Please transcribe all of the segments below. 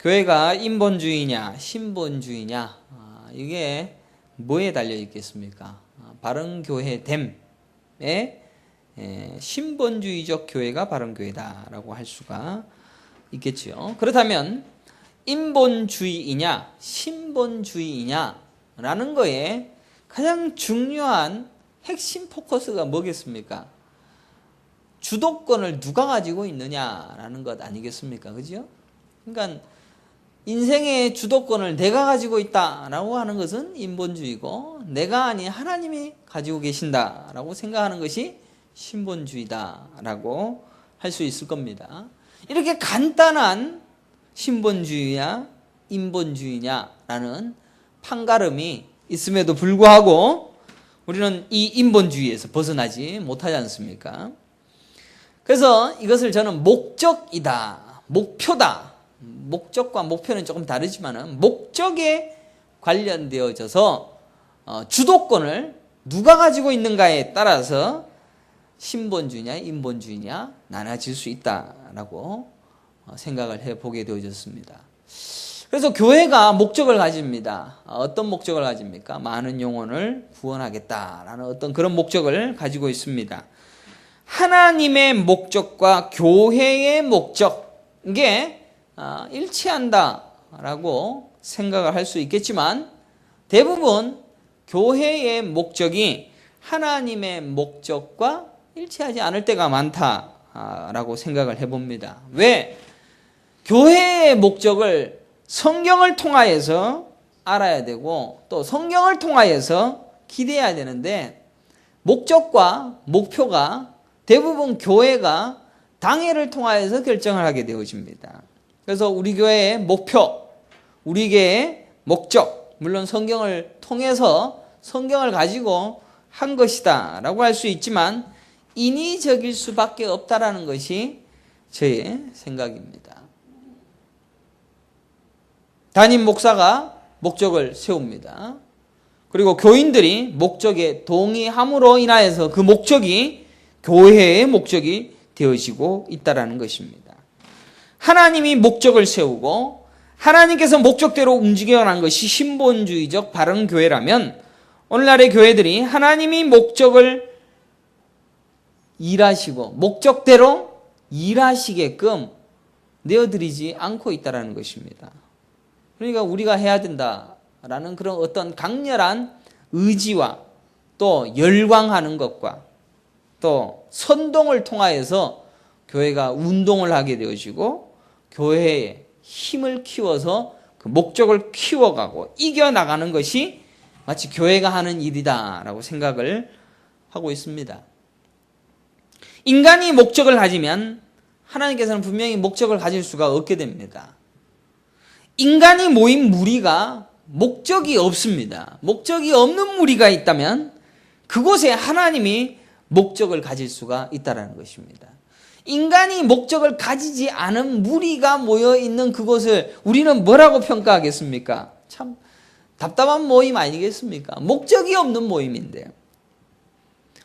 교회가 인본주의냐 신본주의냐, 이게 뭐에 달려 있겠습니까? 바른교회됨에 신본주의적 교회가 바른교회다라고 할 수가 있겠죠. 그렇다면 인본주의이냐 신본주의이냐라는 거에 가장 중요한 핵심 포커스가 뭐겠습니까? 주도권을 누가 가지고 있느냐라는 것 아니겠습니까? 그죠? 그러니까 인생의 주도권을 내가 가지고 있다라고 하는 것은 인본주의고, 내가 아닌 하나님이 가지고 계신다라고 생각하는 것이 신본주의다라고 할 수 있을 겁니다. 이렇게 간단한 신본주의냐 인본주의냐라는 판가름이 있음에도 불구하고 우리는 이 인본주의에서 벗어나지 못하지 않습니까? 그래서 이것을 저는 목적이다, 목표다. 목적과 목표는 조금 다르지만 목적에 관련되어져서 주도권을 누가 가지고 있는가에 따라서 신본주의냐 인본주의냐 나눠질 수 있다라고 생각을 해보게 되어졌습니다. 그래서 교회가 목적을 가집니다. 어떤 목적을 가집니까? 많은 영혼을 구원하겠다라는 어떤 그런 목적을 가지고 있습니다. 하나님의 목적과 교회의 목적, 이게 일치한다라고 생각을 할 수 있겠지만 대부분 교회의 목적이 하나님의 목적과 일치하지 않을 때가 많다라고 생각을 해봅니다. 왜? 교회의 목적을 성경을 통하여서 알아야 되고 또 성경을 통하여서 기대해야 되는데, 목적과 목표가 대부분 교회가 당회를 통하여서 결정을 하게 되어집니다. 그래서 우리 교회의 목표, 우리 교회의 목적, 물론 성경을 통해서 성경을 가지고 한 것이다 라고 할 수 있지만 인위적일 수밖에 없다라는 것이 저의 생각입니다. 담임 목사가 목적을 세웁니다. 그리고 교인들이 목적에 동의함으로 인하여서 그 목적이 교회의 목적이 되어지고 있다는 것입니다. 하나님이 목적을 세우고 하나님께서 목적대로 움직여가는 것이 신본주의적 바른교회라면, 오늘날의 교회들이 하나님이 목적을 일하시고 목적대로 일하시게끔 내어드리지 않고 있다는 것입니다. 그러니까 우리가 해야 된다라는 그런 어떤 강렬한 의지와 또 열광하는 것과 또 선동을 통하여서 교회가 운동을 하게 되어지고 교회의 힘을 키워서 그 목적을 키워가고 이겨나가는 것이 마치 교회가 하는 일이다라고 생각을 하고 있습니다. 인간이 목적을 가지면 하나님께서는 분명히 목적을 가질 수가 없게 됩니다. 인간이 모인 무리가 목적이 없습니다. 목적이 없는 무리가 있다면 그곳에 하나님이 목적을 가질 수가 있다는 것입니다. 인간이 목적을 가지지 않은 무리가 모여 있는 그곳을 우리는 뭐라고 평가하겠습니까? 참 답답한 모임 아니겠습니까? 목적이 없는 모임인데요.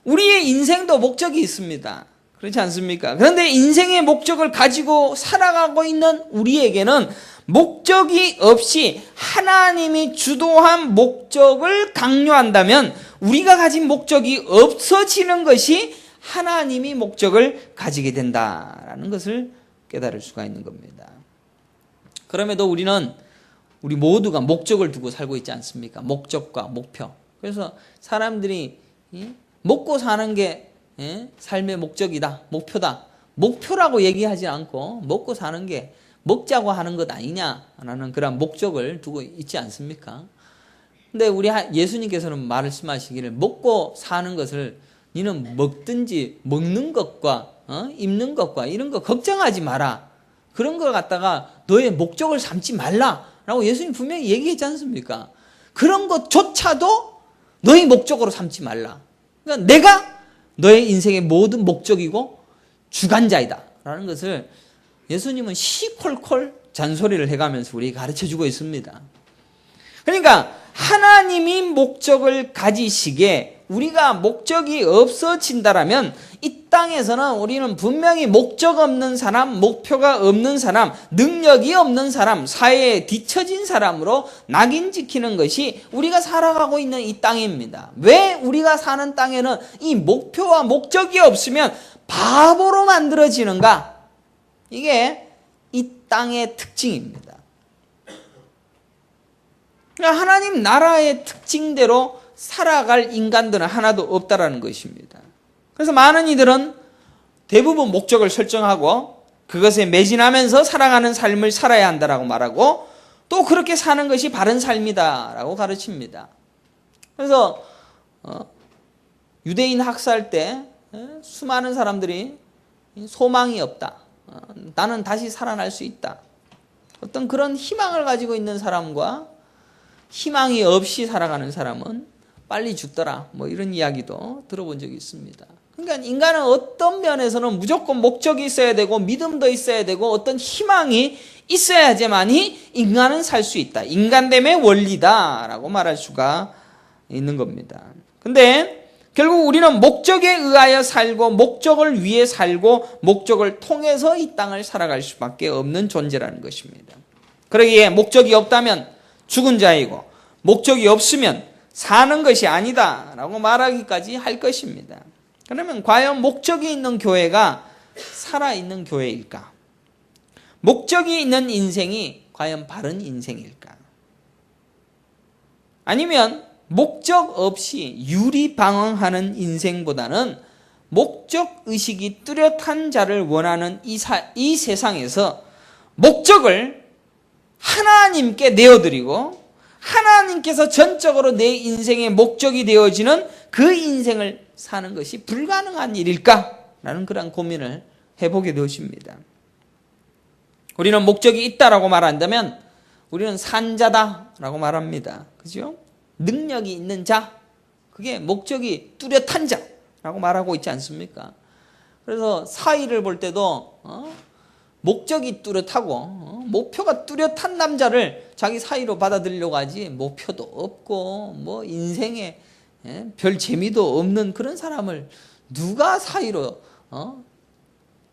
우리의 인생도 목적이 있습니다. 그렇지 않습니까? 그런데 인생의 목적을 가지고 살아가고 있는 우리에게는 목적이 없이 하나님이 주도한 목적을 강요한다면 우리가 가진 목적이 없어지는 것이 하나님이 목적을 가지게 된다라는 것을 깨달을 수가 있는 겁니다. 그럼에도 우리 모두가 목적을 두고 살고 있지 않습니까? 목적과 목표. 그래서 사람들이 먹고 사는 게 삶의 목적이다, 목표다. 목표라고 얘기하지 않고 먹고 사는 게 먹자고 하는 것 아니냐라는 그런 목적을 두고 있지 않습니까? 근데 우리 예수님께서는 말씀하시기를 먹고 사는 것을 너는 먹든지 먹는 것과 입는 것과 이런 거 걱정하지 마라. 그런 걸 갖다가 너의 목적을 삼지 말라라고 예수님 분명히 얘기했지 않습니까? 그런 것조차도 너의 목적으로 삼지 말라. 그러니까 내가 너의 인생의 모든 목적이고 주관자이다 라는 것을 예수님은 시콜콜 잔소리를 해가면서 우리에게 가르쳐주고 있습니다. 그러니까 하나님이 목적을 가지시기에 우리가 목적이 없어진다라면 이 땅에서는 우리는 분명히 목적 없는 사람, 목표가 없는 사람, 능력이 없는 사람, 사회에 뒤처진 사람으로 낙인 찍히는 것이 우리가 살아가고 있는 이 땅입니다. 왜 우리가 사는 땅에는 이 목표와 목적이 없으면 바보로 만들어지는가? 이게 이 땅의 특징입니다. 하나님 나라의 특징대로 살아갈 인간들은 하나도 없다라는 것입니다. 그래서 많은 이들은 대부분 목적을 설정하고 그것에 매진하면서 살아가는 삶을 살아야 한다라고 말하고 또 그렇게 사는 것이 바른 삶이다라고 가르칩니다. 그래서 유대인 학살 때 수많은 사람들이 소망이 없다. 나는 다시 살아날 수 있다. 어떤 그런 희망을 가지고 있는 사람과 희망이 없이 살아가는 사람은 빨리 죽더라. 뭐 이런 이야기도 들어본 적이 있습니다. 그러니까 인간은 어떤 면에서는 무조건 목적이 있어야 되고 믿음도 있어야 되고 어떤 희망이 있어야지만이 인간은 살 수 있다. 인간됨의 원리다라고 말할 수가 있는 겁니다. 근데 결국 우리는 목적에 의하여 살고 목적을 위해 살고 목적을 통해서 이 땅을 살아갈 수밖에 없는 존재라는 것입니다. 그러기에 목적이 없다면 죽은 자이고 목적이 없으면 사는 것이 아니다 라고 말하기까지 할 것입니다. 그러면 과연 목적이 있는 교회가 살아있는 교회일까? 목적이 있는 인생이 과연 바른 인생일까? 아니면 목적 없이 유리방황하는 인생보다는 목적의식이 뚜렷한 자를 원하는 이 세상에서 목적을 하나님께 내어드리고 하나님께서 전적으로 내 인생의 목적이 되어지는 그 인생을 사는 것이 불가능한 일일까? 라는 그런 고민을 해보게 되었습니다. 우리는 목적이 있다라고 말한다면 우리는 산자다라고 말합니다. 그죠? 능력이 있는 자, 그게 목적이 뚜렷한 자라고 말하고 있지 않습니까? 그래서 사위를 볼 때도 목적이 뚜렷하고 목표가 뚜렷한 남자를 자기 사위로 받아들이려고 하지 목표도 없고 뭐 인생에 별 재미도 없는 그런 사람을 누가 사위로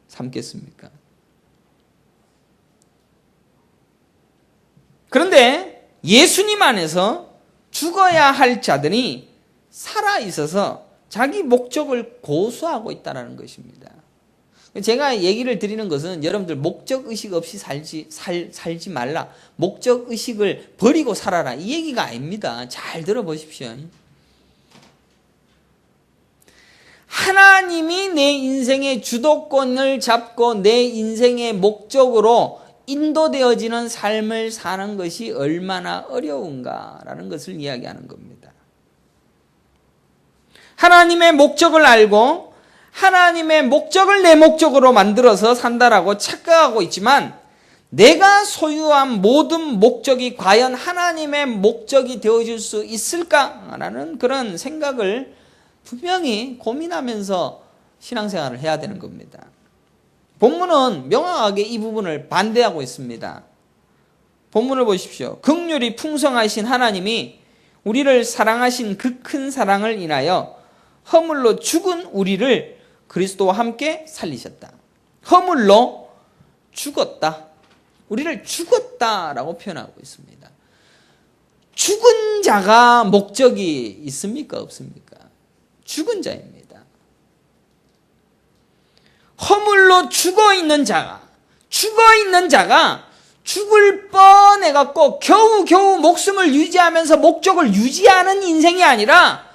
삼겠습니까? 그런데 예수님 안에서 죽어야 할 자들이 살아있어서 자기 목적을 고수하고 있다는 것입니다. 제가 얘기를 드리는 것은 여러분들 목적의식 없이 살지 말라. 목적의식을 버리고 살아라. 이 얘기가 아닙니다. 잘 들어보십시오. 하나님이 내 인생의 주도권을 잡고 내 인생의 목적으로 인도되어지는 삶을 사는 것이 얼마나 어려운가라는 것을 이야기하는 겁니다. 하나님의 목적을 알고 하나님의 목적을 내 목적으로 만들어서 산다라고 착각하고 있지만 내가 소유한 모든 목적이 과연 하나님의 목적이 되어질 수 있을까라는 그런 생각을 분명히 고민하면서 신앙생활을 해야 되는 겁니다. 본문은 명확하게 이 부분을 반대하고 있습니다. 본문을 보십시오. 긍휼이 풍성하신 하나님이 우리를 사랑하신 그 큰 사랑을 인하여 허물로 죽은 우리를 그리스도와 함께 살리셨다. 허물로 죽었다. 우리를 죽었다라고 표현하고 있습니다. 죽은 자가 목적이 있습니까? 없습니까? 죽은 자입니다. 허물로 죽어있는 자가 죽을 뻔해갖고 겨우겨우 목숨을 유지하면서 목적을 유지하는 인생이 아니라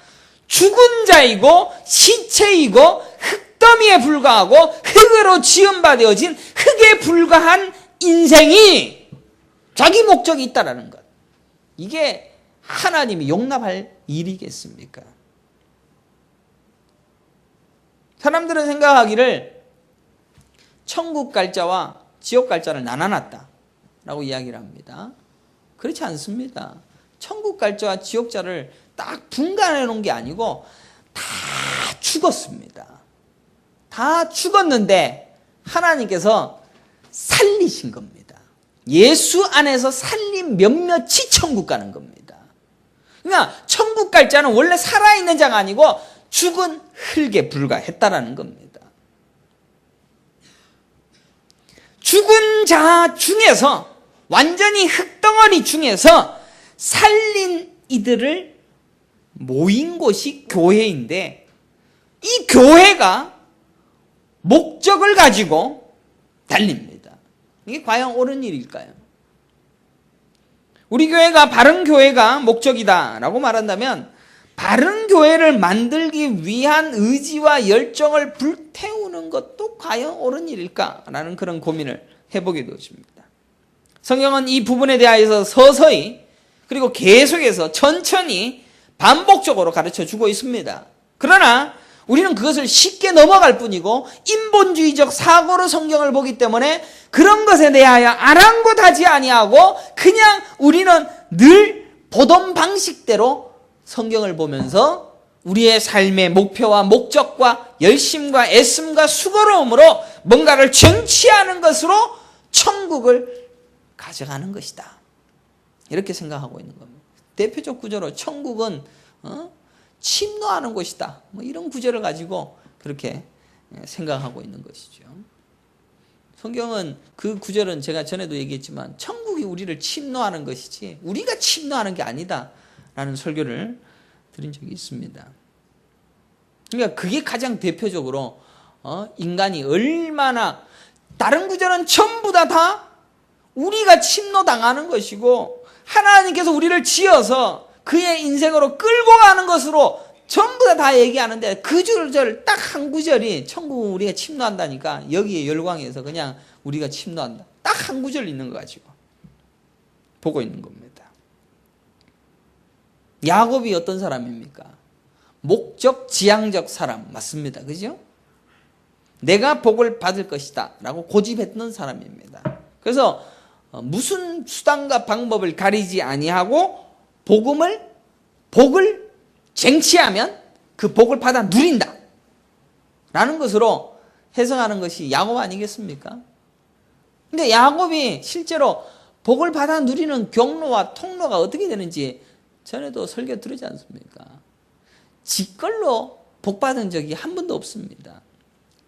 죽은 자이고 시체이고 흙더미에 불과하고 흙으로 지음받아진 흙에 불과한 인생이 자기 목적이 있다라는 것. 이게 하나님이 용납할 일이겠습니까? 사람들은 생각하기를 천국 갈 자와 지옥 갈 자를 나눠놨다 라고 이야기를 합니다. 그렇지 않습니다. 천국 갈 자와 지옥 자를 딱 분간해 놓은 게 아니고 다 죽었습니다. 다 죽었는데 하나님께서 살리신 겁니다. 예수 안에서 살린 몇몇이 천국 가는 겁니다. 그러니까 천국 갈 자는 원래 살아있는 자가 아니고 죽은 흙에 불과했다라는 겁니다. 죽은 자 중에서, 완전히 흙덩어리 중에서 살린 이들을 모인 곳이 교회인데, 이 교회가 목적을 가지고 달립니다. 이게 과연 옳은 일일까요? 우리 교회가 바른 교회가 목적이다라고 말한다면, 바른 교회를 만들기 위한 의지와 열정을 불태우는 것도 과연 옳은 일일까라는 그런 고민을 해보게 되어집니다. 성경은 이 부분에 대하여서 서서히, 그리고 계속해서 천천히 반복적으로 가르쳐 주고 있습니다. 그러나 우리는 그것을 쉽게 넘어갈 뿐이고 인본주의적 사고로 성경을 보기 때문에 그런 것에 대하여 아랑곳하지 아니하고 그냥 우리는 늘 보던 방식대로 성경을 보면서 우리의 삶의 목표와 목적과 열심과 애씀과 수고로움으로 뭔가를 쟁취하는 것으로 천국을 가져가는 것이다. 이렇게 생각하고 있는 겁니다. 대표적 구조로 천국은 침노하는 곳이다. 뭐 이런 구절을 가지고 그렇게 생각하고 있는 것이죠. 성경은 그 구절은 제가 전에도 얘기했지만 천국이 우리를 침노하는 것이지 우리가 침노하는 게 아니다 라는 설교를 드린 적이 있습니다. 그러니까 그게 가장 대표적으로 인간이 얼마나, 다른 구절은 전부 다 우리가 침노당하는 것이고 하나님께서 우리를 지어서 그의 인생으로 끌고 가는 것으로 전부 다 얘기하는데 그 구절 딱 한 구절이 천국은 우리가 침노한다니까 여기에 열광해서 그냥 우리가 침노한다. 딱 한 구절 있는 거 가지고 보고 있는 겁니다. 야곱이 어떤 사람입니까? 목적 지향적 사람 맞습니다. 그죠? 내가 복을 받을 것이다 라고 고집했던 사람입니다. 그래서 무슨 수단과 방법을 가리지 아니하고 복을 쟁취하면 그 복을 받아 누린다 라는 것으로 해석하는 것이 야곱 아니겠습니까? 근데 야곱이 실제로 복을 받아 누리는 경로와 통로가 어떻게 되는지 전에도 설교 들으지 않습니까? 지 걸로 복 받은 적이 한 번도 없습니다.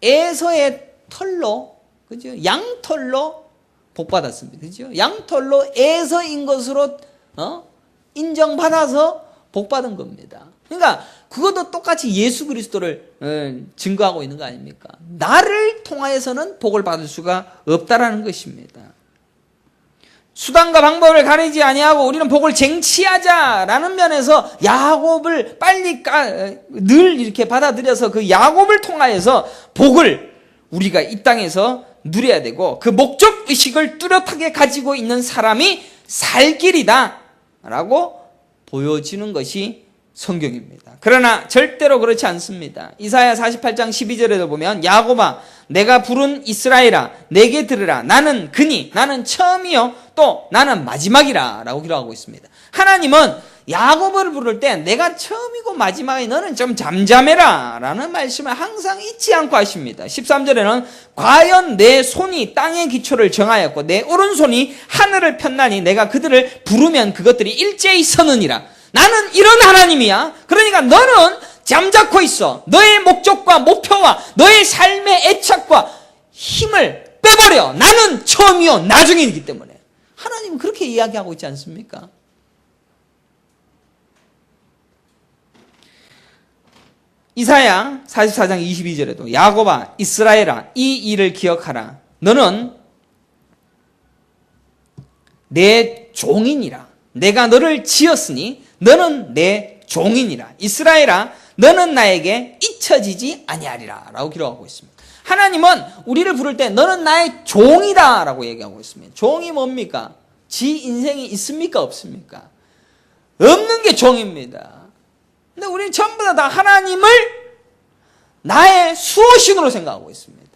에서의 털로, 그죠? 양털로 복 받았습니다. 그죠? 양털로 에서인 것으로 인정받아서 복 받은 겁니다. 그러니까 그것도 똑같이 예수 그리스도를 증거하고 있는 거 아닙니까? 나를 통하여서는 복을 받을 수가 없다라는 것입니다. 수단과 방법을 가리지 아니하고 우리는 복을 쟁취하자라는 면에서 야곱을 빨리 늘 이렇게 받아들여서 그 야곱을 통하여서 복을 우리가 이 땅에서 누려야 되고 그 목적 의식을 뚜렷하게 가지고 있는 사람이 살 길이다 라고 보여지는 것이 성경입니다. 그러나 절대로 그렇지 않습니다. 이사야 48장 12절에도 보면 야곱아 내가 부른 이스라엘아 내게 들으라 나는 그니 나는 처음이요 또 나는 마지막이라 라고 기록하고 있습니다. 하나님은 야곱을 부를 때 내가 처음이고 마지막이 너는 좀 잠잠해라 라는 말씀을 항상 잊지 않고 하십니다. 13절에는 과연 내 손이 땅의 기초를 정하였고 내 오른손이 하늘을 폈나니 내가 그들을 부르면 그것들이 일제히 서느니라. 나는 이런 하나님이야. 그러니까 너는 잠자코 있어. 너의 목적과 목표와 너의 삶의 애착과 힘을 빼버려. 나는 처음이요 나중이기 때문에. 하나님은 그렇게 이야기하고 있지 않습니까? 이사야 44장 22절에도 야곱아 이스라엘아 이 일을 기억하라. 너는 내 종이니라. 내가 너를 지었으니 너는 내 종이니라. 이스라엘아 너는 나에게 잊혀지지 아니하리라 라고 기록하고 있습니다. 하나님은 우리를 부를 때 너는 나의 종이다 라고 얘기하고 있습니다. 종이 뭡니까? 지 인생이 있습니까? 없습니까? 없는 게 종입니다. 근데 우리는 전부 다 하나님을 나의 수호신으로 생각하고 있습니다.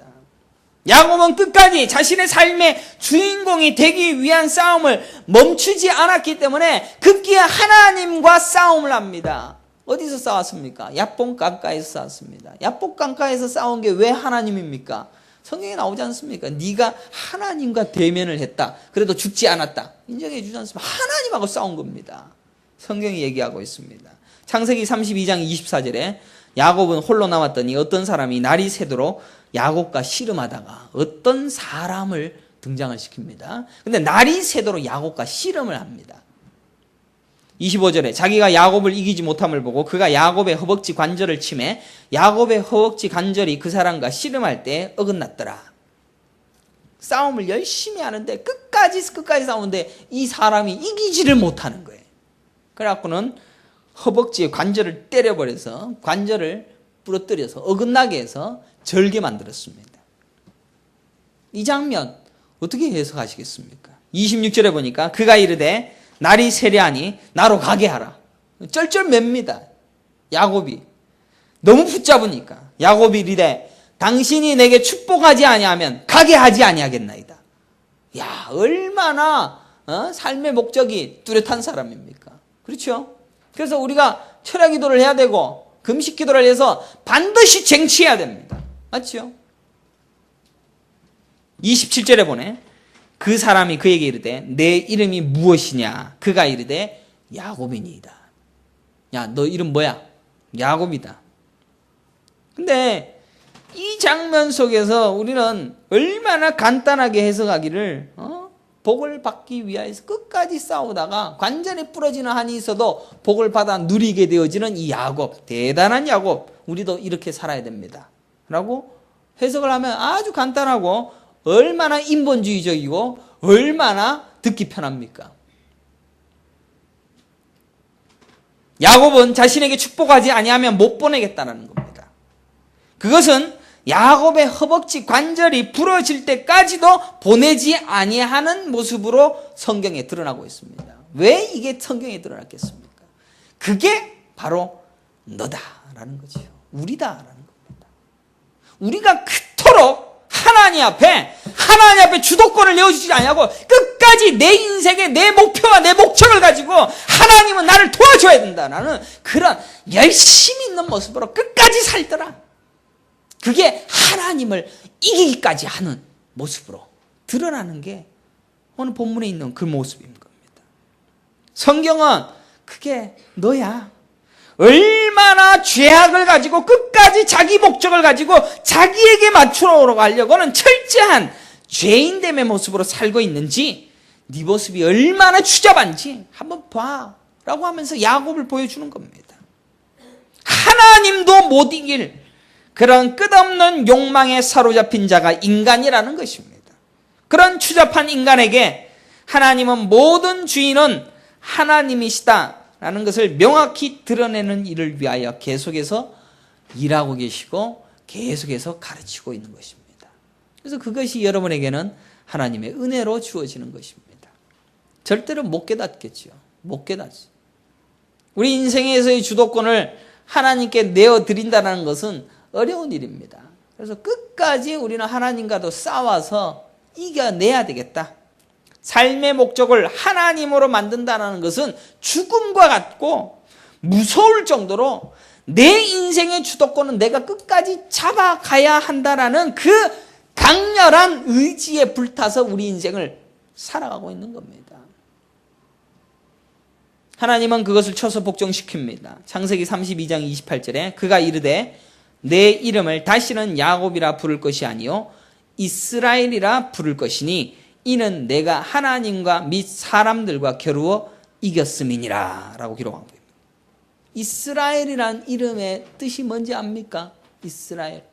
야곱은 끝까지 자신의 삶의 주인공이 되기 위한 싸움을 멈추지 않았기 때문에 급기야 하나님과 싸움을 합니다. 어디서 싸웠습니까? 야복 강가에서 싸웠습니다. 야복 강가에서 싸운 게 왜 하나님입니까? 성경에 나오지 않습니까? 네가 하나님과 대면을 했다. 그래도 죽지 않았다. 인정해 주지 않습니까? 하나님하고 싸운 겁니다. 성경이 얘기하고 있습니다. 창세기 32장 24절에 야곱은 홀로 남았더니 어떤 사람이 날이 새도록 야곱과 씨름하다가 어떤 사람을 등장을 시킵니다. 근데 날이 새도록 야곱과 씨름을 합니다. 25절에 자기가 야곱을 이기지 못함을 보고 그가 야곱의 허벅지 관절을 치매 야곱의 허벅지 관절이 그 사람과 씨름할 때 어긋났더라. 싸움을 열심히 하는데 끝까지 싸우는데 이 사람이 이기지를 못하는 거예요. 그래갖고는 허벅지에 관절을 때려버려서 관절을 부러뜨려서 어긋나게 해서 절게 만들었습니다. 이 장면 어떻게 해석하시겠습니까? 26절에 보니까 그가 이르되 날이 세려하니 나로 가게 하라. 쩔쩔맵니다. 야곱이 너무 붙잡으니까 야곱이 이르되 당신이 내게 축복하지 아니하면 가게 하지 아니하겠나이다. 야, 얼마나 삶의 목적이 뚜렷한 사람입니까? 그렇죠? 그래서 우리가 철야 기도를 해야 되고 금식 기도를 해서 반드시 쟁취해야 됩니다. 맞죠? 27절에 보내 그 사람이 그에게 이르되 내 이름이 무엇이냐? 그가 이르되 야곱이니이다. 야, 너 이름 뭐야? 야곱이다. 근데 이 장면 속에서 우리는 얼마나 간단하게 해석하기를 복을 받기 위해서 끝까지 싸우다가 관절이 부러지는 한이 있어도 복을 받아 누리게 되어지는 이 야곱, 대단한 야곱, 우리도 이렇게 살아야 됩니다 라고 해석을 하면 아주 간단하고 얼마나 인본주의적이고 얼마나 듣기 편합니까? 야곱은 자신에게 축복하지 아니하면 못 보내겠다는 겁니다. 그것은 야곱의 허벅지 관절이 부러질 때까지도 보내지 아니하는 모습으로 성경에 드러나고 있습니다. 왜 이게 성경에 드러났겠습니까? 그게 바로 너다라는 거죠. 우리다라는 겁니다. 우리가 그토록 하나님 앞에 주도권을 내어주지 아니하고 끝까지 내 인생의 내 목표와 내 목적을 가지고 하나님은 나를 도와줘야 된다라는 그런 열심히 있는 모습으로 끝까지 살더라. 그게 하나님을 이기기까지 하는 모습으로 드러나는 게 오늘 본문에 있는 그 모습인 겁니다. 성경은 그게 너야. 얼마나 죄악을 가지고 끝까지 자기 목적을 가지고 자기에게 맞추러 가려고는 철저한 죄인됨의 모습으로 살고 있는지 네 모습이 얼마나 추잡한지 한번 봐 라고 하면서 야곱을 보여주는 겁니다. 하나님도 못 이길 그런 끝없는 욕망에 사로잡힌 자가 인간이라는 것입니다. 그런 추잡한 인간에게 하나님은 모든 주인은 하나님이시다라는 것을 명확히 드러내는 일을 위하여 계속해서 일하고 계시고 계속해서 가르치고 있는 것입니다. 그래서 그것이 여러분에게는 하나님의 은혜로 주어지는 것입니다. 절대로 못 깨닫겠죠. 못 깨닫죠. 우리 인생에서의 주도권을 하나님께 내어드린다는 것은 어려운 일입니다. 그래서 끝까지 우리는 하나님과도 싸워서 이겨내야 되겠다. 삶의 목적을 하나님으로 만든다는 것은 죽음과 같고 무서울 정도로 내 인생의 주도권은 내가 끝까지 잡아가야 한다라는 그 강렬한 의지에 불타서 우리 인생을 살아가고 있는 겁니다. 하나님은 그것을 쳐서 복종시킵니다. 창세기 32장 28절에 그가 이르되 내 이름을 다시는 야곱이라 부를 것이 아니요 이스라엘이라 부를 것이니 이는 내가 하나님과 및 사람들과 겨루어 이겼음이니라 라고 기록한 겁니다. 이스라엘이란 이름의 뜻이 뭔지 압니까? 이스라엘,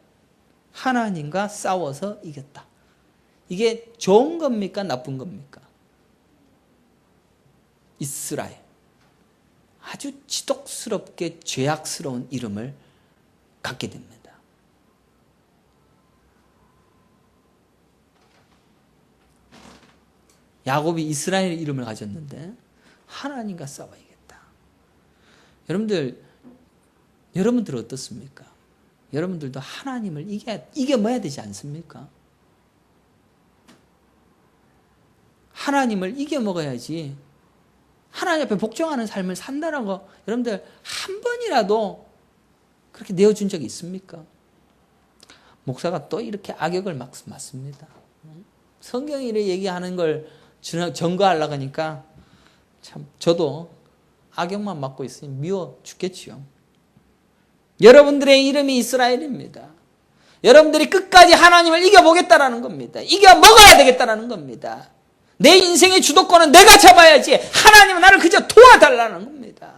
하나님과 싸워서 이겼다. 이게 좋은 겁니까? 나쁜 겁니까? 이스라엘, 아주 지독스럽게 죄악스러운 이름을 갖게 됩니다. 야곱이 이스라엘 이름을 가졌는데 하나님과 싸워야겠다. 여러분들 어떻습니까? 여러분들도 하나님을 이겨봐야 되지 않습니까? 하나님을 이겨먹어야지 하나님 앞에 복종하는 삶을 산다는 거 여러분들 한 번이라도 그렇게 내어준 적이 있습니까? 목사가 또 이렇게 악역을 맞습니다. 성경이 이렇게 얘기하는 걸 증거하려고 하니까 참 저도 악역만 맡고 있으니 미워 죽겠지요. 여러분들의 이름이 이스라엘입니다. 여러분들이 끝까지 하나님을 이겨보겠다라는 겁니다. 이겨 먹어야 되겠다라는 겁니다. 내 인생의 주도권은 내가 잡아야지 하나님은 나를 그저 도와달라는 겁니다.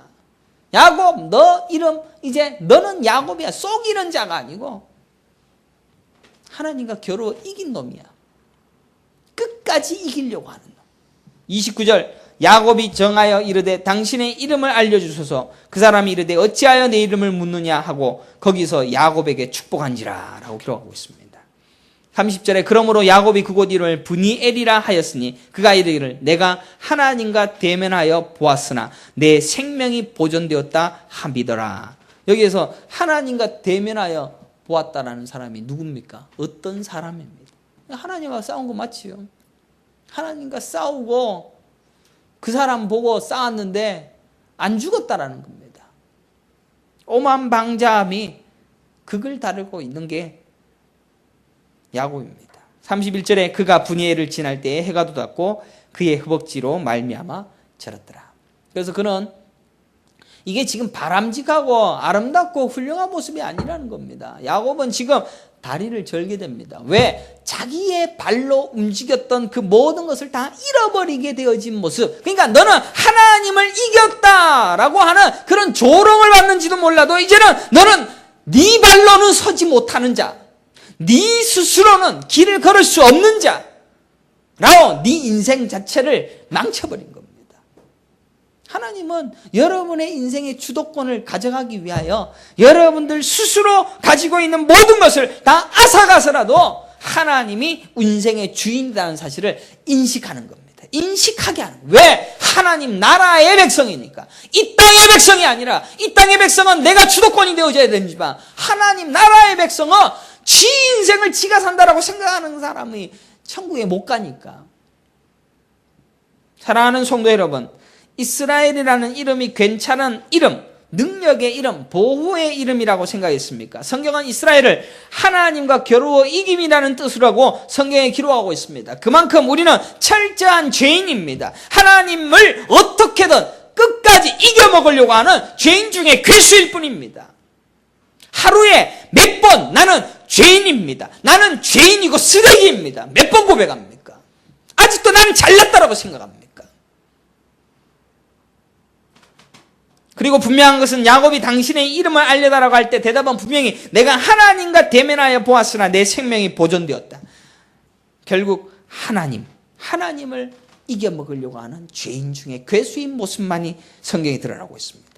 야곱, 너 이름 이제 너는 야곱이야. 속이는 자가 아니고 하나님과 겨루어 이긴 놈이야. 끝까지 이기려고 하는 놈. 29절 야곱이 정하여 이르되 당신의 이름을 알려주소서. 그 사람이 이르되 어찌하여 내 이름을 묻느냐 하고 거기서 야곱에게 축복한지라 라고 기록하고 있습니다. 30절에 그러므로 야곱이 그곳 이름을 브니엘이라 하였으니 그가 이르기를 내가 하나님과 대면하여 보았으나 내 생명이 보존되었다 함이더라. 여기에서 하나님과 대면하여 보았다라는 사람이 누굽니까? 어떤 사람입니다. 하나님과 싸운 거 맞지요? 하나님과 싸우고 그 사람 보고 싸웠는데 안 죽었다라는 겁니다. 오만 방자함이 극을 다루고 있는 게 야곱입니다. 31절에 그가 브니엘을 지날 때에 해가 돋았고 그의 허벅지로 말미암아 절었더라. 그래서 그는 이게 지금 바람직하고 아름답고 훌륭한 모습이 아니라는 겁니다. 야곱은 지금 다리를 절게 됩니다. 왜? 자기의 발로 움직였던 그 모든 것을 다 잃어버리게 되어진 모습. 그러니까 너는 하나님을 이겼다라고 하는 그런 조롱을 받는지도 몰라도 이제는 너는 네 발로는 서지 못하는 자, 네 스스로는 길을 걸을 수 없는 자라고 네 인생 자체를 망쳐버린 겁니다. 하나님은 여러분의 인생의 주도권을 가져가기 위하여 여러분들 스스로 가지고 있는 모든 것을 다 앗아가서라도 하나님이 인생의 주인이라는 사실을 인식하는 겁니다. 인식하게 하는 거예요. 왜? 하나님 나라의 백성이니까. 이 땅의 백성이 아니라 이 땅의 백성은 내가 주도권이 되어져야 되지만 하나님 나라의 백성은 지 인생을 지가 산다라고 생각하는 사람이 천국에 못 가니까. 사랑하는 성도 여러분, 이스라엘이라는 이름이 괜찮은 이름, 능력의 이름, 보호의 이름이라고 생각했습니까? 성경은 이스라엘을 하나님과 겨루어 이김이라는 뜻으로 하고 성경에 기록하고 있습니다. 그만큼 우리는 철저한 죄인입니다. 하나님을 어떻게든 끝까지 이겨먹으려고 하는 죄인 중에 괴수일 뿐입니다. 하루에 몇 번 나는 죄인입니다. 나는 죄인이고 쓰레기입니다. 몇 번 고백합니까? 아직도 나는 잘났다라고 생각합니까? 그리고 분명한 것은 야곱이 당신의 이름을 알려달라고 할 때 대답은 분명히 내가 하나님과 대면하여 보았으나 내 생명이 보존되었다. 결국 하나님을 이겨먹으려고 하는 죄인 중에 괴수인 모습만이 성경에 드러나고 있습니다.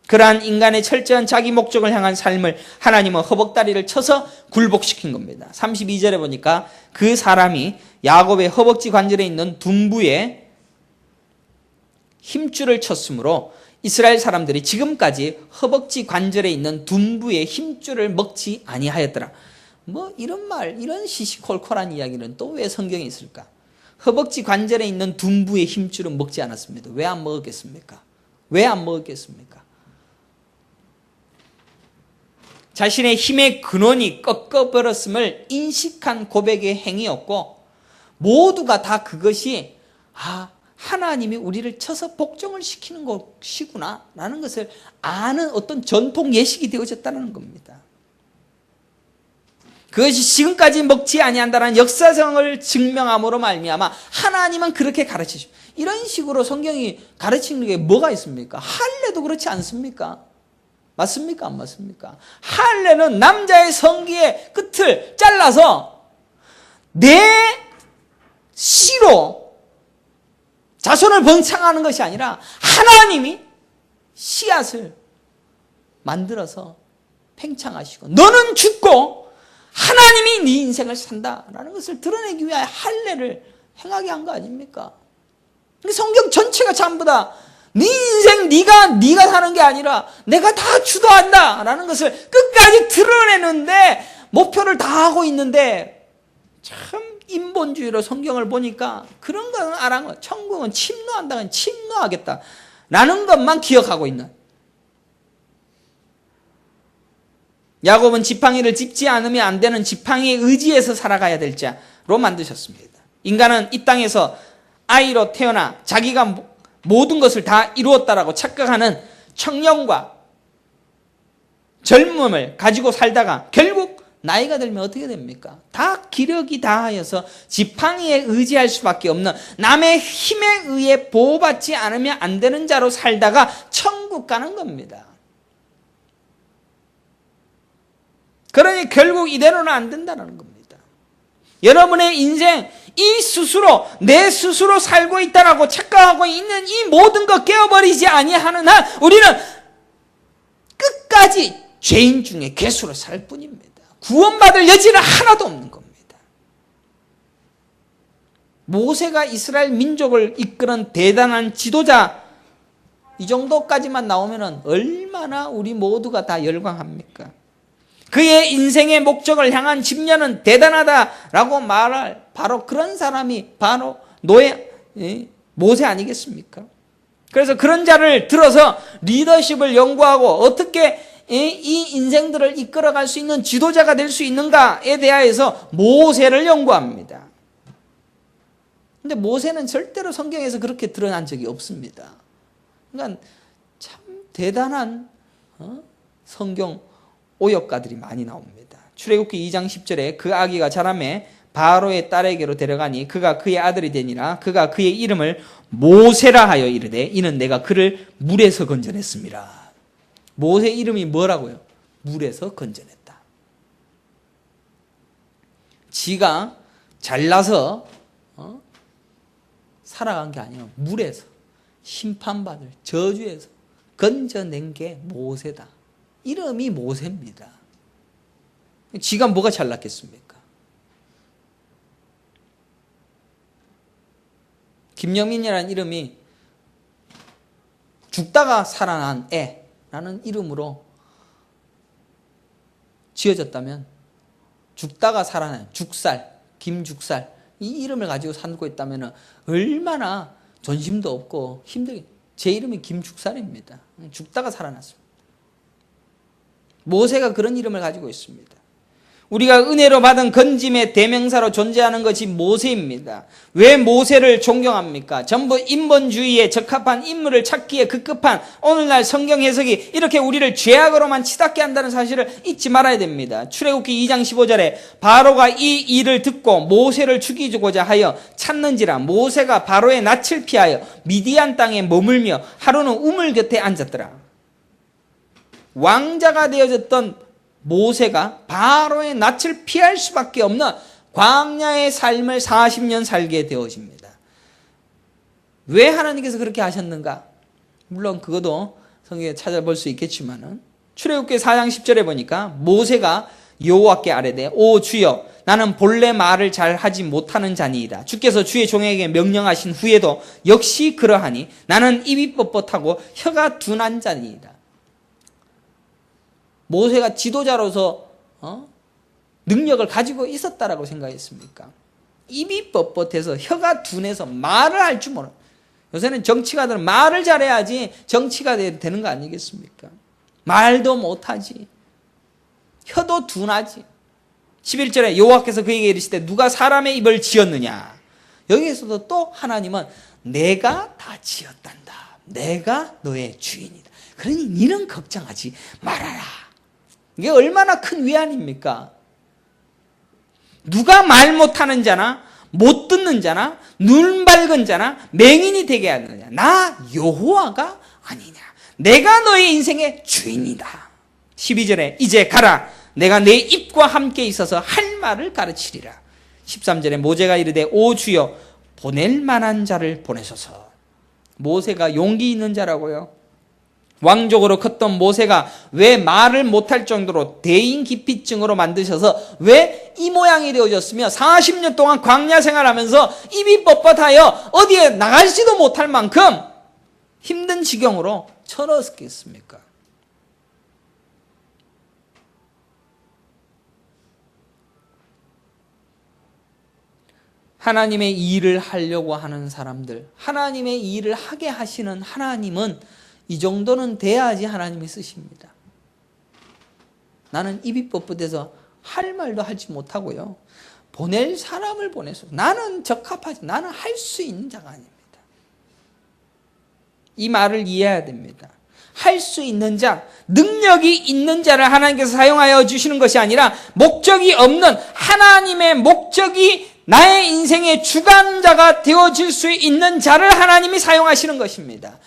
그러한 인간의 철저한 자기 목적을 향한 삶을 하나님은 허벅다리를 쳐서 굴복시킨 겁니다. 32절에 보니까 그 사람이 야곱의 허벅지 관절에 있는 둔부에 힘줄을 쳤으므로 이스라엘 사람들이 지금까지 허벅지 관절에 있는 둔부의 힘줄을 먹지 아니하였더라. 이런 말, 이런 시시콜콜한 이야기는 또 왜 성경에 있을까? 허벅지 관절에 있는 둔부의 힘줄은 먹지 않았습니다. 왜 안 먹었겠습니까? 왜 안 먹었겠습니까? 자신의 힘의 근원이 꺾어버렸음을 인식한 고백의 행위였고 모두가 다 그것이 하나님이 우리를 쳐서 복종을 시키는 것이구나 라는 것을 아는 어떤 전통 예식이 되어졌다는 겁니다. 그것이 지금까지 먹지 아니한다는 역사성을 증명함으로 말미암아 하나님은 그렇게 가르치십니다. 이런 식으로 성경이 가르치는 게 뭐가 있습니까? 할례도 그렇지 않습니까? 맞습니까? 안 맞습니까? 할례는 남자의 성기의 끝을 잘라서 내 씨로 자손을 번창하는 것이 아니라 하나님이 씨앗을 만들어서 팽창하시고 너는 죽고 하나님이 네 인생을 산다라는 것을 드러내기 위하여 할례를 행하게 한 거 아닙니까? 성경 전체가 전부 다 네 인생 네가 사는 게 아니라 내가 다 주도한다라는 것을 끝까지 드러내는데 목표를 다 하고 있는데 참 인본주의로 성경을 보니까 그런 거는 안 한 거. 천국은 침노한다면 침노하겠다라는 것만 기억하고 있는. 야곱은 지팡이를 짚지 않으면 안 되는 지팡이에 의지해서 살아가야 될 자로 만드셨습니다. 인간은 이 땅에서 아이로 태어나 자기가 모든 것을 다 이루었다라고 착각하는 청년과 젊음을 가지고 살다가 결국 나이가 들면 어떻게 됩니까? 다 기력이 다하여서 지팡이에 의지할 수밖에 없는, 남의 힘에 의해 보호받지 않으면 안 되는 자로 살다가 천국 가는 겁니다. 그러니 결국 이대로는 안 된다는 겁니다. 여러분의 인생, 이 스스로, 내 스스로 살고 있다라고 착각하고 있는 이 모든 것 깨어버리지 아니하는 한 우리는 끝까지 죄인 중에 괴수로 살 뿐입니다. 구원받을 여지는 하나도 없는 겁니다. 모세가 이스라엘 민족을 이끄는 대단한 지도자, 이 정도까지만 나오면 얼마나 우리 모두가 다 열광합니까? 그의 인생의 목적을 향한 집념은 대단하다라고 말할 바로 그런 사람이 바로 모세 아니겠습니까? 그래서 그런 자를 들어서 리더십을 연구하고 어떻게 이 인생들을 이끌어갈 수 있는 지도자가 될 수 있는가에 대하여서 모세를 연구합니다. 근데 모세는 절대로 성경에서 그렇게 드러난 적이 없습니다. 그러니까 참 대단한 성경 오역가들이 많이 나옵니다. 출애굽기 2장 10절에 그 아기가 자라매 바로의 딸에게로 데려가니 그가 그의 아들이 되니라. 그가 그의 이름을 모세라 하여 이르되 이는 내가 그를 물에서 건져냈습니다. 모세 이름이 뭐라고요? 물에서 건져냈다. 지가 잘나서 살아간 게 아니에요. 물에서 심판받을 저주에서 건져낸 게 모세다. 이름이 모세입니다. 지가 뭐가 잘났겠습니까? 김영민이라는 이름이 죽다가 살아난 애라는 이름으로 지어졌다면 죽다가 살아난 죽살, 김죽살 이 이름을 가지고 살고 있다면 얼마나 존심도 없고 힘들게. 제 이름이 김죽살입니다. 죽다가 살아났습니다. 모세가 그런 이름을 가지고 있습니다. 우리가 은혜로 받은 건짐의 대명사로 존재하는 것이 모세입니다. 왜 모세를 존경합니까? 전부 인본주의에 적합한 인물을 찾기에 급급한 오늘날 성경 해석이 이렇게 우리를 죄악으로만 치닫게 한다는 사실을 잊지 말아야 됩니다. 출애굽기 2장 15절에 바로가 이 일을 듣고 모세를 죽이고자 하여 찾는지라. 모세가 바로의 낯을 피하여 미디안 땅에 머물며 하루는 우물 곁에 앉았더라. 왕자가 되어졌던 모세가 바로의 낯을 피할 수밖에 없는 광야의 삶을 40년 살게 되어집니다. 왜 하나님께서 그렇게 하셨는가? 물론 그것도 성경에 찾아볼 수 있겠지만은 출애굽기 4장 10절에 보니까 모세가 여호와께 아뢰되 오 주여 나는 본래 말을 잘 하지 못하는 자니이다. 주께서 주의 종에게 명령하신 후에도 역시 그러하니 나는 입이 뻣뻣하고 혀가 둔한 자니이다. 모세가 지도자로서 능력을 가지고 있었다라고 생각했습니까? 입이 뻣뻣해서 혀가 둔해서 말을 할 줄 모르는. 요새는 정치가들은 말을 잘해야지 정치가 되는 거 아니겠습니까? 말도 못하지. 혀도 둔하지. 11절에 여호와께서 그에게 이르시되 누가 사람의 입을 지었느냐. 여기에서도 또 하나님은 내가 다 지었단다. 내가 너의 주인이다. 그러니 너는 걱정하지 말아라. 이게 얼마나 큰 위안입니까? 누가 말 못하는 자나 못 듣는 자나 눈 밝은 자나 맹인이 되게 하느냐. 나 여호와가 아니냐. 내가 너의 인생의 주인이다. 12절에 이제 가라. 내가 내 입과 함께 있어서 할 말을 가르치리라. 13절에 모세가 이르되 오 주여 보낼 만한 자를 보내소서. 모세가 용기 있는 자라고요. 왕족으로 컸던 모세가 왜 말을 못할 정도로 대인기피증으로 만드셔서 왜 이 모양이 되어졌으며 40년 동안 광야 생활하면서 입이 뻣뻣하여 어디에 나갈지도 못할 만큼 힘든 지경으로 처넣었겠습니까? 하나님의 일을 하려고 하는 사람들, 하나님의 일을 하게 하시는 하나님은 이 정도는 돼야지 하나님이 쓰십니다. 나는 입이 뻣뻣해서 할 말도 하지 못하고요. 보낼 사람을 보내서 나는 적합하지. 나는 할 수 있는 자가 아닙니다. 이 말을 이해해야 됩니다. 할 수 있는 자, 능력이 있는 자를 하나님께서 사용하여 주시는 것이 아니라 목적이 없는 하나님의 목적이 나의 인생의 주관자가 되어질 수 있는 자를 하나님이 사용하시는 것입니다.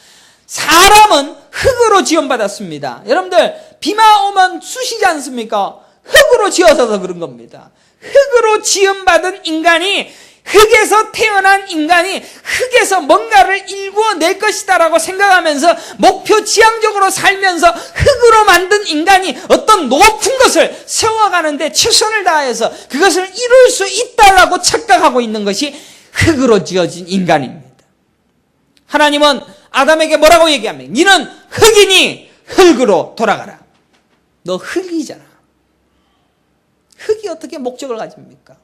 사람은 흙으로 지음받았습니다. 여러분들 비만 오면 쑤시지 않습니까? 흙으로 지어져서 그런 겁니다. 흙으로 지음받은 인간이, 흙에서 태어난 인간이 흙에서 뭔가를 일구어낼 것이다 라고 생각하면서 목표 지향적으로 살면서 흙으로 만든 인간이 어떤 높은 것을 세워가는데 최선을 다해서 그것을 이룰 수 있다라고 착각하고 있는 것이 흙으로 지어진 인간입니다. 하나님은 아담에게 뭐라고 얘기합니까? 너는 흙이니 흙으로 돌아가라. 너 흙이잖아. 흙이 어떻게 목적을 가집니까?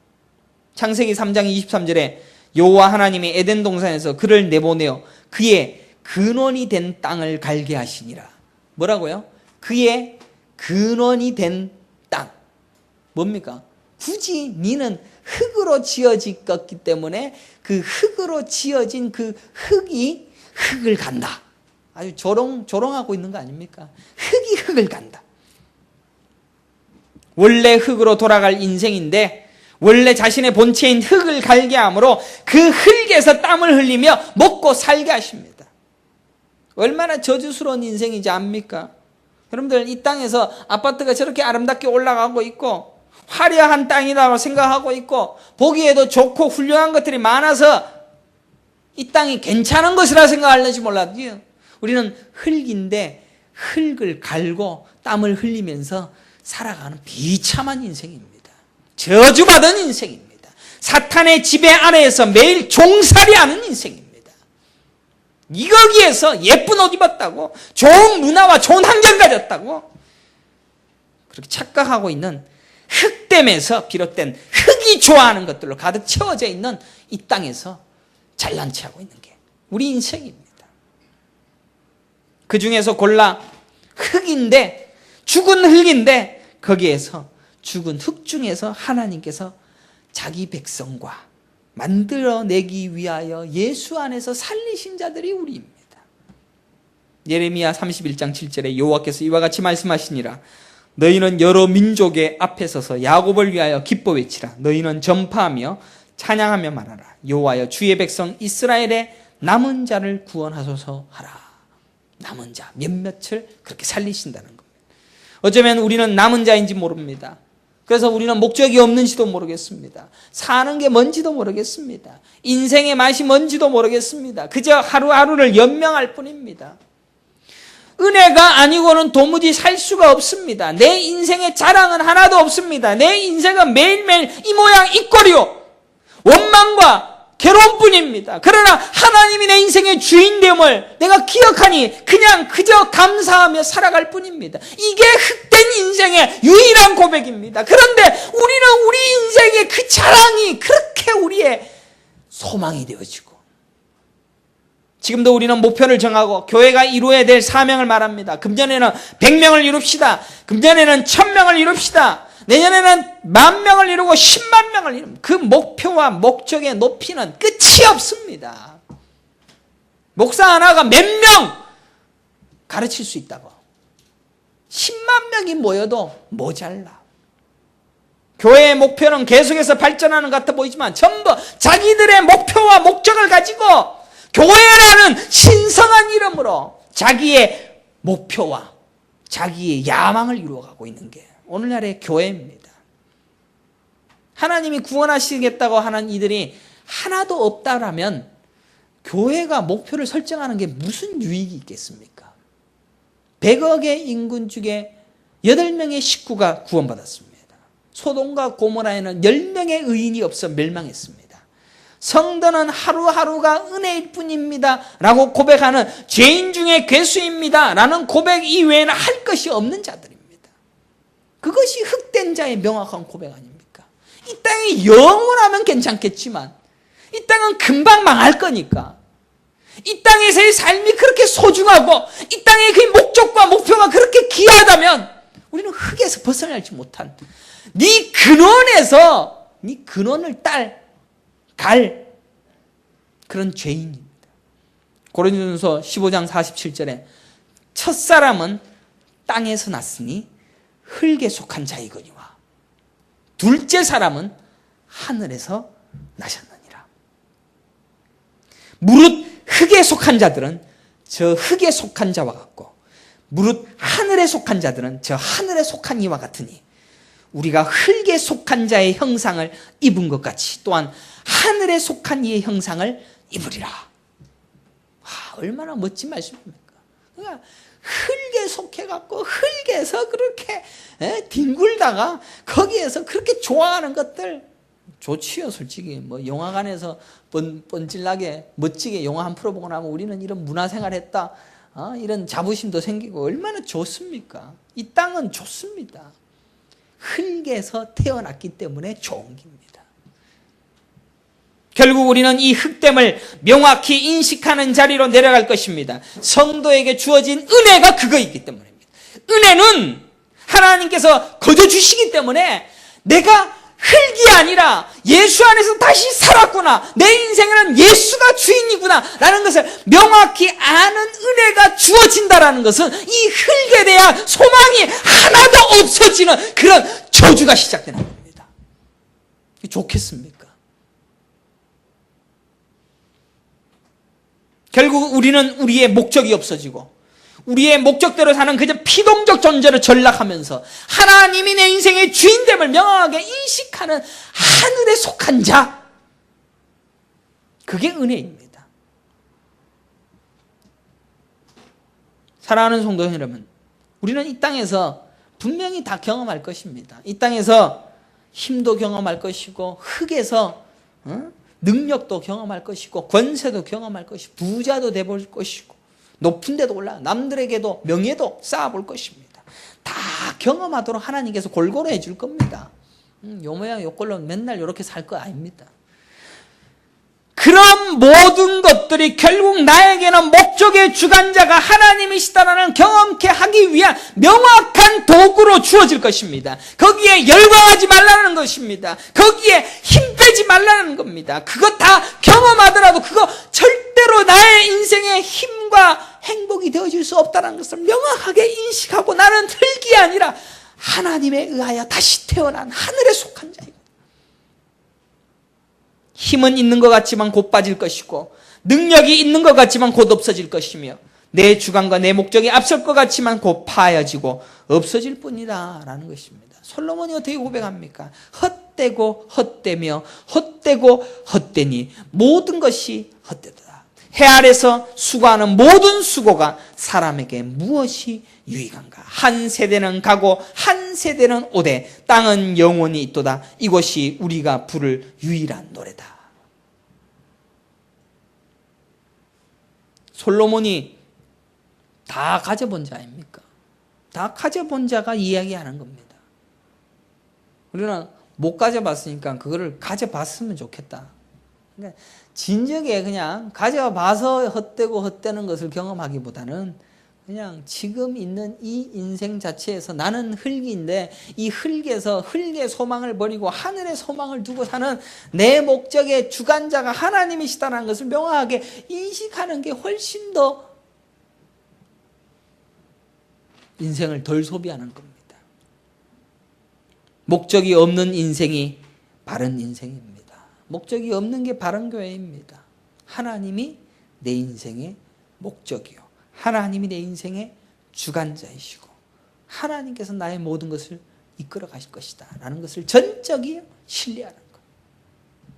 창세기 3장 23절에 여호와 하나님이 에덴 동산에서 그를 내보내어 그의 근원이 된 땅을 갈게 하시니라. 뭐라고요? 그의 근원이 된 땅. 뭡니까? 굳이 너는 흙으로 지어졌기 때문에 그 흙으로 지어진 그 흙이 흙을 간다. 아주 조롱하고 있는 거 아닙니까? 흙이 흙을 간다. 원래 흙으로 돌아갈 인생인데 원래 자신의 본체인 흙을 갈게 함으로 그 흙에서 땀을 흘리며 먹고 살게 하십니다. 얼마나 저주스러운 인생이지 않습니까? 여러분들 이 땅에서 아파트가 저렇게 아름답게 올라가고 있고 화려한 땅이라고 생각하고 있고 보기에도 좋고 훌륭한 것들이 많아서 이 땅이 괜찮은 것이라 생각할는지 몰라도 우리는 흙인데 흙을 갈고 땀을 흘리면서 살아가는 비참한 인생입니다. 저주받은 인생입니다. 사탄의 지배 아래에서 매일 종살이하는 인생입니다. 거기에서 예쁜 옷 입었다고 좋은 문화와 좋은 환경 가졌다고 그렇게 착각하고 있는 흙댐에서 비롯된 흙이 좋아하는 것들로 가득 채워져 있는 이 땅에서 잘난 체하고 있는 게 우리 인생입니다. 그 중에서 골라 흙인데 죽은 흙인데 거기에서 죽은 흙 중에서 하나님께서 자기 백성과 만들어내기 위하여 예수 안에서 살리신 자들이 우리입니다. 예레미야 31장 7절에 여호와께서 이와 같이 말씀하시니라. 너희는 여러 민족의 앞에 서서 야곱을 위하여 기뻐 외치라. 너희는 전파하며 찬양하며 말하라. 여호와여 주의 백성 이스라엘의 남은 자를 구원하소서 하라. 남은 자 몇몇을 그렇게 살리신다는 겁니다. 어쩌면 우리는 남은 자인지 모릅니다. 그래서 우리는 목적이 없는지도 모르겠습니다. 사는 게 뭔지도 모르겠습니다. 인생의 맛이 뭔지도 모르겠습니다. 그저 하루하루를 연명할 뿐입니다. 은혜가 아니고는 도무지 살 수가 없습니다. 내 인생의 자랑은 하나도 없습니다. 내 인생은 매일매일 이 모양 이 꼴이요 원망과 괴로움뿐입니다. 그러나 하나님이 내 인생의 주인됨을 내가 기억하니 그냥 그저 감사하며 살아갈 뿐입니다. 이게 흙된 인생의 유일한 고백입니다. 그런데 우리는 우리 인생의 그 자랑이 그렇게 우리의 소망이 되어지고 지금도 우리는 목표를 정하고 교회가 이루어야 될 사명을 말합니다. 금년에는 100명을 이룹시다. 금년에는 1000명을 이룹시다. 내년에는 10,000명을 이루고 10만 명을 이루면 그 목표와 목적의 높이는 끝이 없습니다. 목사 하나가 몇 명 가르칠 수 있다고. 10만 명이 모여도 모자라. 교회의 목표는 계속해서 발전하는 것 같아 보이지만 전부 자기들의 목표와 목적을 가지고 교회라는 신성한 이름으로 자기의 목표와 자기의 야망을 이루어가고 있는 게 오늘날의 교회입니다. 하나님이 구원하시겠다고 하는 이들이 하나도 없다라면 교회가 목표를 설정하는 게 무슨 유익이 있겠습니까? 100억의 인군 중에 8명의 식구가 구원받았습니다. 소돔과 고모라에는 10명의 의인이 없어 멸망했습니다. 성도는 하루하루가 은혜일 뿐입니다 라고 고백하는 죄인 중에 괴수입니다 라는 고백 이외에는 할 것이 없는 자들입니다. 그것이 흙된 자의 명확한 고백 아닙니까? 이 땅이 영원하면 괜찮겠지만 이 땅은 금방 망할 거니까 이 땅에서의 삶이 그렇게 소중하고 이 땅의 그 목적과 목표가 그렇게 귀하다면 우리는 흙에서 벗어나지 못한 네 근원에서 네 근원을 갈 그런 죄인입니다. 고린도전서 15장 47절에 첫사람은 땅에서 났으니 흙에 속한 자이거니와 둘째 사람은 하늘에서 나셨느니라. 무릇 흙에 속한 자들은 저 흙에 속한 자와 같고 무릇 하늘에 속한 자들은 저 하늘에 속한 이와 같으니 우리가 흙에 속한 자의 형상을 입은 것 같이 또한 하늘에 속한 이의 형상을 입으리라. 와, 얼마나 멋진 말씀입니까? 그러니까 흙에 속해갖고 흙에서 그렇게 뒹굴다가 거기에서 그렇게 좋아하는 것들 좋지요. 솔직히 뭐 영화관에서 뻔질나게 멋지게 영화 한 프로 보고 나면 우리는 이런 문화생활 했다, 이런 자부심도 생기고 얼마나 좋습니까? 이 땅은 좋습니다. 흙에서 태어났기 때문에 좋은 겁니다. 결국 우리는 이 흙됨을 명확히 인식하는 자리로 내려갈 것입니다. 성도에게 주어진 은혜가 그거이기 때문입니다. 은혜는 하나님께서 거저 주시기 때문에 내가 흙이 아니라 예수 안에서 다시 살았구나, 내 인생에는 예수가 주인이구나 라는 것을 명확히 아는 은혜가 주어진다라는 것은 이 흙에 대한 소망이 하나도 없어지는 그런 저주가 시작되는 겁니다. 좋겠습니까? 결국 우리는 우리의 목적이 없어지고 우리의 목적대로 사는 그저 피동적 존재로 전락하면서 하나님이 내 인생의 주인됨을 명확하게 인식하는 하늘에 속한 자, 그게 은혜입니다. 사랑하는 성도 여러분, 우리는 이 땅에서 분명히 다 경험할 것입니다. 이 땅에서 힘도 경험할 것이고 흙에서 능력도 경험할 것이고 권세도 경험할 것이고 부자도 돼볼 것이고 높은 데도 올라 남들에게도 명예도 쌓아볼 것입니다. 다 경험하도록 하나님께서 골고루 해줄 겁니다. 요 모양 요 꼴로 맨날 이렇게 살 거 아닙니다. 그런 모든 것들이 결국 나에게는 목적의 주관자가 하나님이시다라는 경험케 하기 위한 명확한 도구로 주어질 것입니다. 거기에 열광하지 말라는 것입니다. 거기에 힘 빼지 말라는 겁니다. 그거 다 경험하더라도 그거 절대로 나의 인생의 힘과 행복이 되어질 수 없다는 것을 명확하게 인식하고 나는 흙이 아니라 하나님에 의하여 다시 태어난 하늘에 속한 자이고 힘은 있는 것 같지만 곧 빠질 것이고 능력이 있는 것 같지만 곧 없어질 것이며 내 주관과 내 목적이 앞설 것 같지만 곧 파여지고 없어질 뿐이다 라는 것입니다. 솔로몬이 어떻게 고백합니까? 헛되고 헛되며 헛되고 헛되니 모든 것이 헛되다. 해 아래서 수고하는 모든 수고가 사람에게 무엇이 유익한가? 한 세대는 가고 한 세대는 오되 땅은 영원히 있도다. 이것이 우리가 부를 유일한 노래다. 솔로몬이 다 가져본 자입니까? 다 가져본 자가 이야기하는 겁니다. 우리는 못 가져봤으니까 그거를 가져봤으면 좋겠다. 그러니까 진즉에 그냥 가져봐서 헛되고 헛되는 것을 경험하기보다는 그냥 지금 있는 이 인생 자체에서 나는 흙인데 이 흙에서 흙의 소망을 버리고 하늘의 소망을 두고 사는 내 목적의 주관자가 하나님이시다는 것을 명확하게 인식하는 게 훨씬 더 인생을 덜 소비하는 겁니다. 목적이 없는 인생이 바른 인생입니다. 목적이 없는 게 바른 교회입니다. 하나님이 내 인생의 목적이요, 하나님이 내 인생의 주관자이시고 하나님께서 나의 모든 것을 이끌어 가실 것이다 라는 것을 전적이 신뢰하는 것.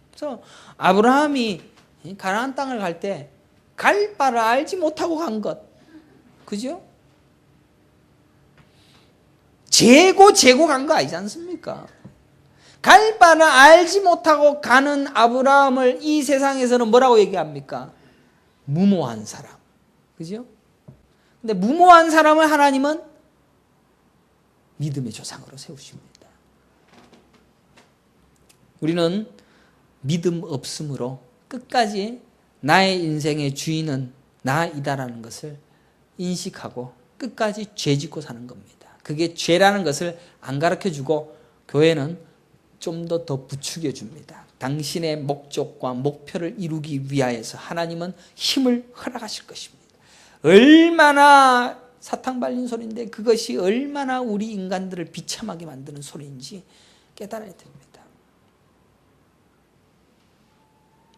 그래서 아브라함이 가나안 땅을 갈 때 갈 바를 알지 못하고 간 것, 그죠? 재고 간 거 아니지 않습니까? 갈 바는 알지 못하고 가는 아브라함을 이 세상에서는 뭐라고 얘기합니까? 무모한 사람. 그죠? 근데 무모한 사람을 하나님은 믿음의 조상으로 세우십니다. 우리는 믿음 없음으로 끝까지 나의 인생의 주인은 나이다라는 것을 인식하고 끝까지 죄 짓고 사는 겁니다. 그게 죄라는 것을 안 가르쳐주고 교회는 좀 더 부추겨 줍니다. 당신의 목적과 목표를 이루기 위하여서 하나님은 힘을 허락하실 것입니다. 얼마나 사탕 발린 소리인데 그것이 얼마나 우리 인간들을 비참하게 만드는 소리인지 깨달아야 됩니다.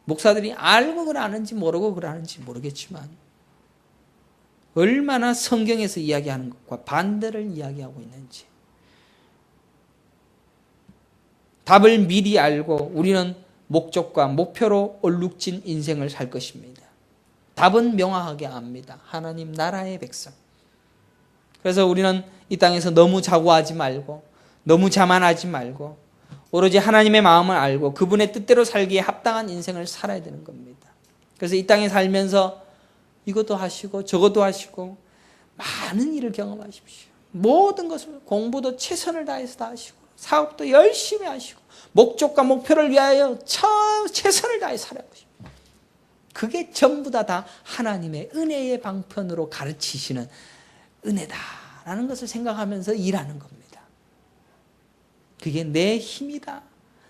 목사들이 알고 그러는지 모르고 그러는지 모르겠지만 얼마나 성경에서 이야기하는 것과 반대를 이야기하고 있는지 답을 미리 알고 우리는 목적과 목표로 얼룩진 인생을 살 것입니다. 답은 명확하게 압니다. 하나님 나라의 백성. 그래서 우리는 이 땅에서 너무 자고하지 말고 너무 자만하지 말고 오로지 하나님의 마음을 알고 그분의 뜻대로 살기에 합당한 인생을 살아야 되는 겁니다. 그래서 이 땅에 살면서 이것도 하시고 저것도 하시고 많은 일을 경험하십시오. 모든 것을 공부도 최선을 다해서 다 하시고 사업도 열심히 하시고 목적과 목표를 위하여 최선을 다해 살아보십시오. 그게 전부 다 하나님의 은혜의 방편으로 가르치시는 은혜다라는 것을 생각하면서 일하는 겁니다. 그게 내 힘이다,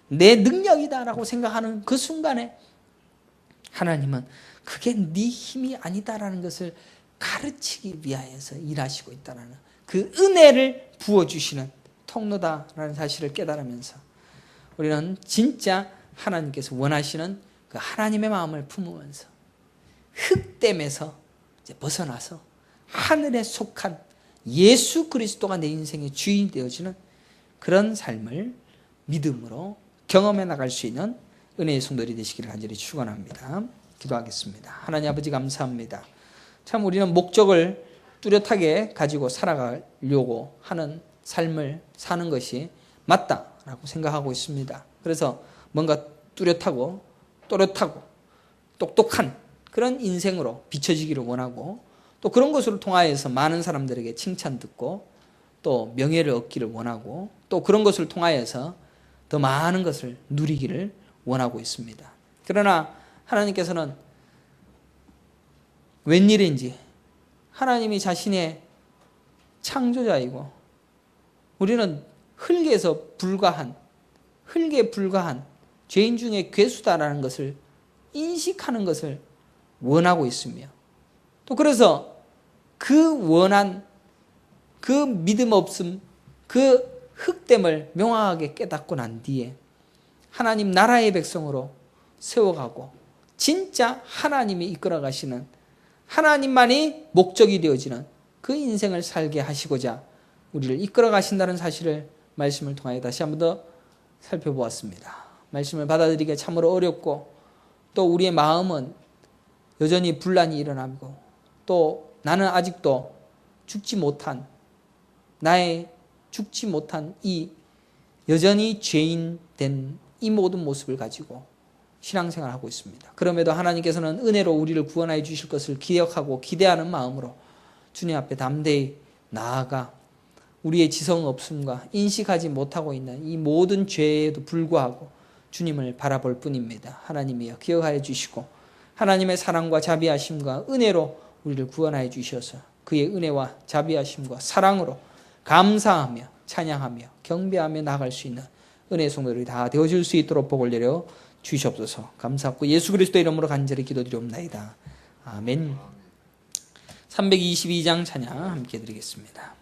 내 능력이다라고 생각하는 그 순간에 하나님은 그게 네 힘이 아니다라는 것을 가르치기 위하여서 일하시고 있다는 그 은혜를 부어주시는 통로다라는 사실을 깨달으면서 우리는 진짜 하나님께서 원하시는 그 하나님의 마음을 품으면서 흙됨에서 이제 벗어나서 하늘에 속한 예수 그리스도가 내 인생의 주인이 되어지는 그런 삶을 믿음으로 경험해 나갈 수 있는 은혜의 성도들이 되시기를 간절히 축원합니다. 기도하겠습니다. 하나님 아버지 감사합니다. 참 우리는 목적을 뚜렷하게 가지고 살아가려고 하는 삶을 사는 것이 맞다라고 생각하고 있습니다. 그래서 뭔가 뚜렷하고 또렷하고 똑똑한 그런 인생으로 비춰지기를 원하고 또 그런 것으로 통하여서 많은 사람들에게 칭찬 듣고 또 명예를 얻기를 원하고 또 그런 것을 통하여서 더 많은 것을 누리기를 원하고 있습니다. 그러나 하나님께서는 웬일인지 하나님이 자신의 창조자이고 우리는 흙에 불과한 죄인 중에 괴수다라는 것을 인식하는 것을 원하고 있으며 또 그래서 그 원한 그 믿음 없음 그 흙됨을 명확하게 깨닫고 난 뒤에 하나님 나라의 백성으로 세워가고 진짜 하나님이 이끌어 가시는 하나님만이 목적이 되어지는 그 인생을 살게 하시고자 우리를 이끌어 가신다는 사실을 말씀을 통하여 다시 한번 더 살펴보았습니다. 말씀을 받아들이기가 참으로 어렵고 또 우리의 마음은 여전히 분란이 일어나고 또 나는 아직도 죽지 못한 이 여전히 죄인 된 이 모든 모습을 가지고 신앙생활을 하고 있습니다. 그럼에도 하나님께서는 은혜로 우리를 구원하여 주실 것을 기억하고 기대하는 마음으로 주님 앞에 담대히 나아가 우리의 지성 없음과 인식하지 못하고 있는 이 모든 죄에도 불구하고 주님을 바라볼 뿐입니다. 하나님이여 기억하여 주시고 하나님의 사랑과 자비하심과 은혜로 우리를 구원하여 주셔서 그의 은혜와 자비하심과 사랑으로 감사하며 찬양하며 경배하며 나아갈 수 있는 은혜의 성도들이 다 되어질 수 있도록 복을 내려 주시옵소서. 감사하고 예수 그리스도의 이름으로 간절히 기도드리옵나이다. 아멘. 322장 찬양 함께 드리겠습니다.